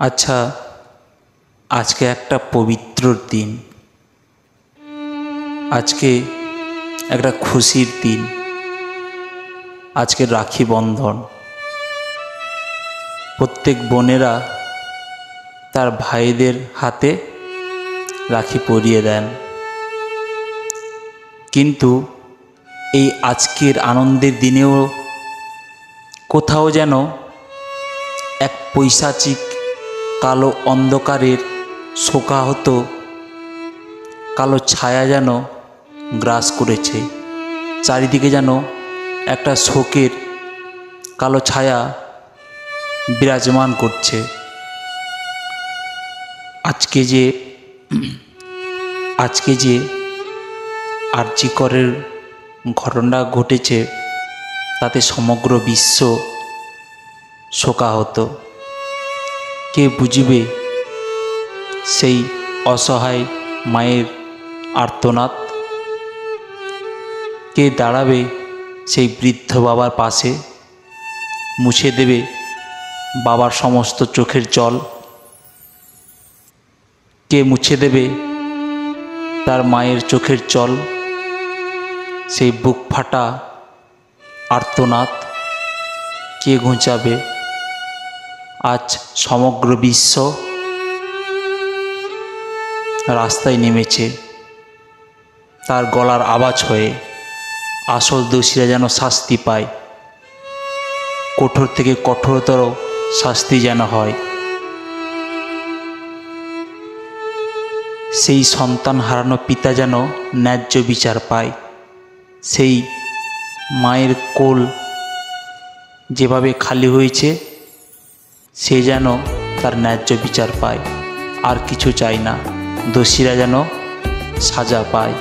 আচ্ছা, আজকে একটা পবিত্র দিন, আজকে একটা খুশির দিন। আজকে রাখি বন্ধন। প্রত্যেক বোনেরা তার ভাইদের হাতে রাখি পরিয়ে দেন, কিন্তু এই আজকের আনন্দের দিনেও কোথাও যেন এক পৈশাচিক কালো অন্ধকারের শোকাহত কালো ছায়া যেন গ্রাস করেছে। চারিদিকে যেন একটা শোকের কালো ছায়া বিরাজমান করছে। আজকে যে আরজি করের ঘটনা ঘটেছে, তাতে সমগ্র বিশ্ব শোকাহত। কে বুঝবে সেই অসহায় মায়ের আর্তনাদ? কে দাঁড়াবে সেই বৃদ্ধ বাবার পাশে, মুছে দেবে বাবার সমস্ত চোখের জল? কে মুছে দেবে তার মায়ের চোখের জল? সেই বুক ফাটা আর্তনাদ কে ঘুচাবে? আজ সমগ্র বিশ্ব রাস্তায় নেমেছে তার গলার আওয়াজ হয়ে। আসল দোষীরা যেন শাস্তি পায়, কঠোর থেকে কঠোরতর শাস্তি যেন হয়। সেই সন্তান হারানো পিতা যেন ন্যায্য বিচার পায়। সেই মায়ের কোল যেভাবে খালি হয়েছে, সে যেন তার ন্যায্য বিচার পায়। আর কিছু চাই না, দোষীরা যেন সাজা পায়।